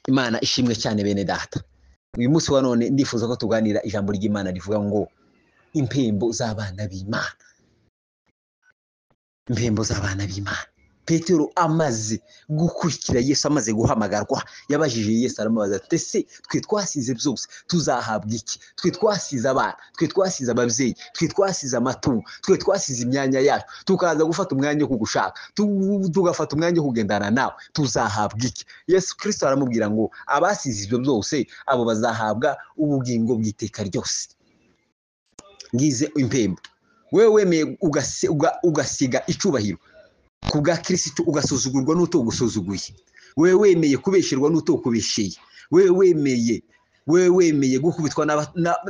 Imana ishimwe cyane bene data. Uyu munsi wa none ndifuza ko tuganira ijambo ry'Imana rivuga ngo impembo z'abana b'Imana. Impembo z'abana b'Imana. Petero amaze gukurikira Yesu, amaze guhamagarwa, yabajije Yesu aramubaza ati ese twe twasize byose tuzahabwa iki? Twe twasize abana, twe twasize ababyeyi, twe twasize amatungo, twe twasize imyanya yacu, tukaza gufata umwanya wo kugushaka, tugafata umwanya wo kugendana nawe, tuzahabwa iki? Yesu Kristo aramubwira ngo abasize ibyo byose abo bazahabwa ubugingo bw'iteka ryose. Ngize impembo. Wewe wemeye ugasiga icubahiro kubwa Kristo, ugasuzugurwa n'utogusuzuguye. Wewe wemeye kubesherwa n'utokubesheye. Wewe wemeye gukubitwa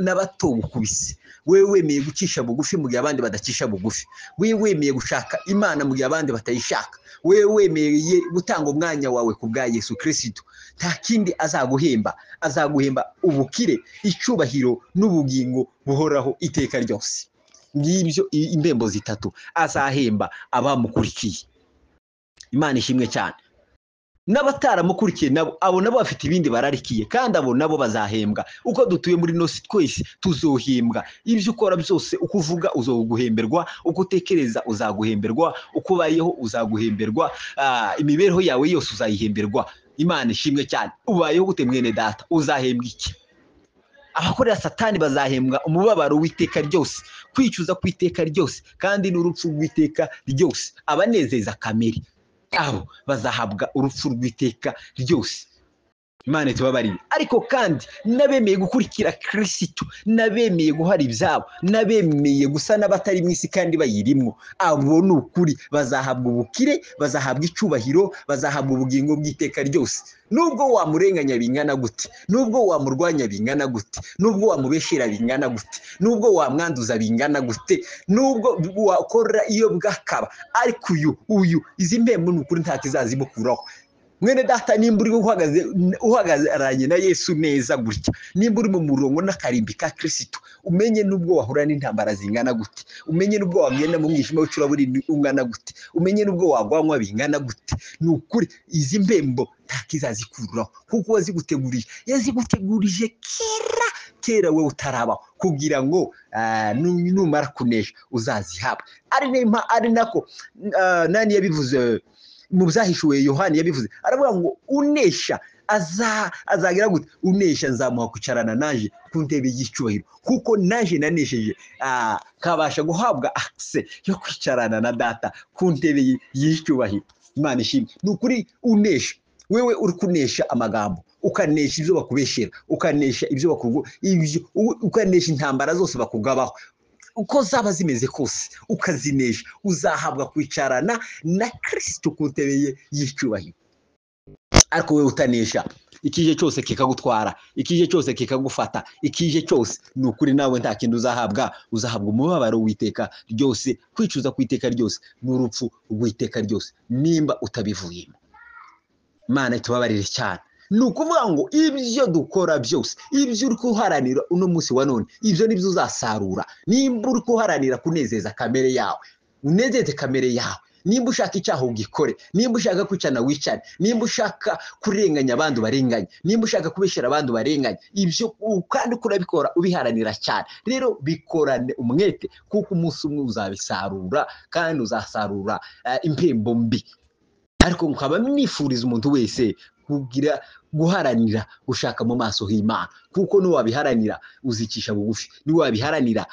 n'abatogukubise. Wewe wemeye gucisha bugufi mu gihe abandi badacisha bugufi. Wewe wemeye gushaka Imana mu gihe abandi batayishaka. Wewe wemeye gutanga umwanya wawe kubwa Yesu Kristo. Nta kindi azaguhemba ubukire, icubahiro n'ubugingo buhoraho iteka ryose. Ngibyo impembo zitatu azahemba abamukurikiye. Imana ishimwe cyane. N'abataramukurikiye nabo bafite ibindi bararikiye, kandi abo nabo bazahembwa. Uko dutuye muri nosi twese tuzohembwa. Ibyo ukora byose, uko uvuga uzoguhemberwa, uko utekereza uzaguhemberwa, uko ubayeho uzaguhemberwa, imibereho yawe yose uzayihemberwa. Imana ishimwe cyane. Ubayeho gute mwene data? Uzahembwa iki? Abakorera Satani bazahembwa umubabaro w'iteka ryose, kwicuza kw'iteka ryose, kandi n'urupfu rw'iteka ryose. Abanezeza kamere abo bazahabwa urupfu rw'iteka ryose. Imana itubabarire. Ariko kandi nabemeye gukurikira Kristo, nabemeye guhara ibyabo, nabemeye gusa n'abatari mu isi kandi bayirimo, abo ni ukuri bazahabwa ubukire, bazahabwa icubahiro, bazahabwa ubugingo bw'iteka ryose. Nubwo wamurenganya bingana gute, nubwo wamurwanya bingana gute, nubwo wamubeshera bingana gute, nubwo wamwanduza bingana gute, nubwo wakora iyo bwakaba, ariko uyu izi mpembo ni ukuri nta kizazimukuraho. Mwene data, nimba uri uhagararanye na Yesu neza gutya, nimba uri mu murongo n'akarimbi ka Kristo, umenye nubwo wahura n'intambara zingana gute, umenye nubwo wagenda mu mwijima w'icuraburindi ungana gute, umenye nubwo wagwanywa bingana gute, ni ukuri izi mpembo nta kizazikuraho, kuko yazigutegurije kera we utarabaho, kugira ngo numara kunesha uzazihabwa. Ari nako nani yabivuze mu byahishuwe, Yohani yabivuze, aravuga ngo unesha azagira gute? Unesha nzamuha kwicarana naje ku ntebe y'icubahiro, kuko naje nanesheje, kabasha guhabwa access yo kwicarana na data ku ntebe y'icubahiro. Imana ishimwe. Ni ukuri unesha. Wewe uri kunesha amagambo, ukanesha ibyo bakubeshera, ukanesha ibyo ukanesha intambara zose bakugabaho, uko zaba zimeze kose ukazinesha, uzahabwa kwicarana na Kristo ku ntebe y'icubahiro. Ariko wewe utanesha, ikije cyose kikagutwara, ikije cyose kikagufata, ikije cyose, ni ukuri nawe nta kintu uzahabwa umubabaro w'iteka ryose, kwicuza kw'iteka ryose, n'urupfu rw'iteka ryose, nimba utabivuyemo. Imana itubabarire cyane. Ni ukuvuga ngo ibyo dukora byose, ibyo uri kuharanira uno munsi wa none, ibyo nibyo uzasarura. Nimba uri kuharanira kunezeza kamere yawe, unezeze kamere yawe. Nimba ushaka icyaha ugikore, nimba ushaka kwicana wicane, nimba ushaka kurenganya abandi barenganya, nimba ushaka kubeshera abandi barenganya, ibyo kandi kurabikora ubiharanira cyane. Rero bikorane umwete, kuko umunsi umwe uzabisarura, kandi uzasarura impembo mbi. Ariko nkaba nifuriza umuntu wese guharanira gushaka mu maso h'Imana, kuko n'uwabiharanira uzicisha bugufi, n'uwabiharanira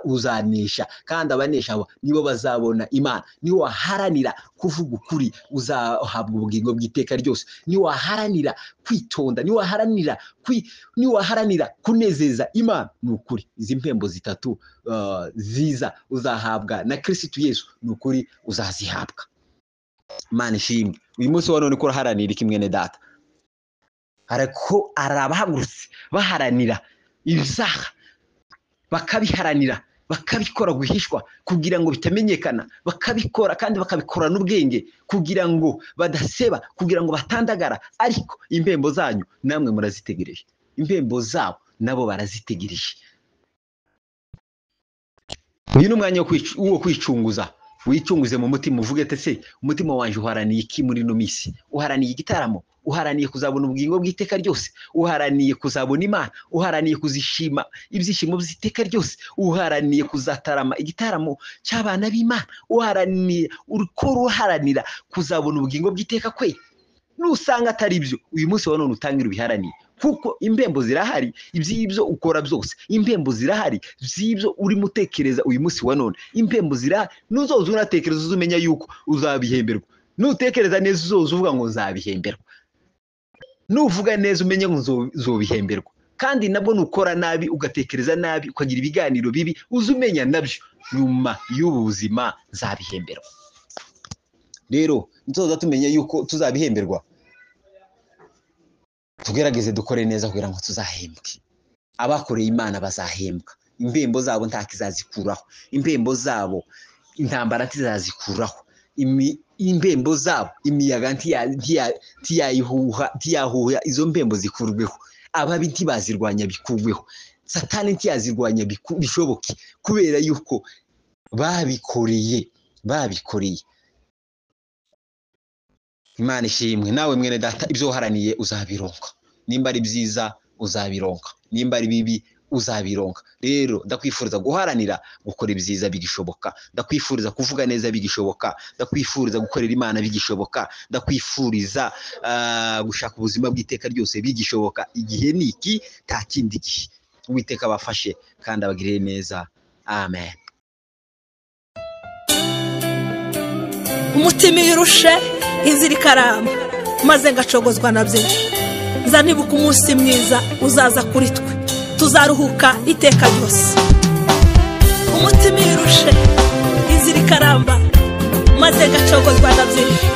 uzanesha, kandi abanesha nibo bazabona Imana. Niwaharanira kuvuga ukuri uzahabwa ubugingo bw'iteka ryose. Niwaharanira kwitonda, niwaharanira kunezeza Imana, ni ukuri izi mpembo zitatu ziza uzahabwa na Kristo Yesu, ni ukuri uzazihabwa. Imana ishimwe. Uyu munsi wa none ko uraharanira iki mwene data? Ariko arabahagurutse baharanira ibizaha, bakabiharanira, bakabikora guhishwa kugira ngo bitamenyekana, bakabikora kandi bakabikora n'ubwenge kugira ngo badaseba, kugira ngo batandagara. Ariko impembo zanyu namwe murazitegereje, impembo zabo nabo barazitegereje. Uyu ni umwanya wo kwicunguza wicunguze mu mutima uvuge ati se umutima wanje uharaniye iki muri no misi? Uharaniye igitaramo, uharaniye kuzabona ubugingo bw'iteka ryose, uharaniye kuzabona Imana, uharaniye kuzishima ibyishimo by'iteka ryose, uharaniye kuzatarama igitaramo cy'abana b'Imana, uharaniye uharanira kuzabona ubugingo bw'iteka kwe. Nusanga atari ibyo, uyu munsi wa none utangira ubiharaniye, kuko impembo zirahari iby'ibyo ukora byose. Impembo zirahari by'ibyo uri mutekereza uyu munsi wa none. Impembo zirahari, nuzoza unatekereza uzumenya yuko uzabihemberwa. Nutekereza neza uzoza uvuga ngo uzabihemberwa, nuvuga neza umenye ngo uzobihemberwa. Kandi nabwo nukora nabi, ugatekereza nabi, ukagira ibiganiro bibi, uzumenya nabyo nyuma y'ubu buzima nzabihemberwa. Rero nzoza tumenya yuko tuzabihemberwa, tugerageze dukore neza kugira ngo tuzahembwe. Abakoreye Imana bazahembwa. Impembo zabo ntakizazikuraho, impembo zabo intambara ntizazikuraho, impembo zabo imiyaga ntiyahuha izo mpembo zikurweho. Ababi ntibazirwanya bikurweho, Satani ntiyazirwanya bishoboke, kubera yuko babikoreye. Imana ishimwe. Nawe mwene data, ibyo uharaniye uzabironka. Nimba ari byiza uzabironka, nimba ari bibi uzabironka. Rero ndakwifuriza guharanira gukora ibyiza bigishoboka, ndakwifuriza kuvuga neza bigishoboka, ndakwifuriza gukorera Imana bigishoboka, ndakwifuriza gushaka ubuzima bw'iteka ryose bigishoboka. Igihe niki, nta kindi gihe. Uwiteka abafashe kandi abagirire neza. Amen. Umutima yurushe inzira ikaramba, maze ngacogozwa na byinshi. Nzanibuka umunsi mwiza uzaza kuri twe, tuzaruhuka iteka ryose. Umutima yurushe inzira ikaramba, maze ngacogozwa na byinshi.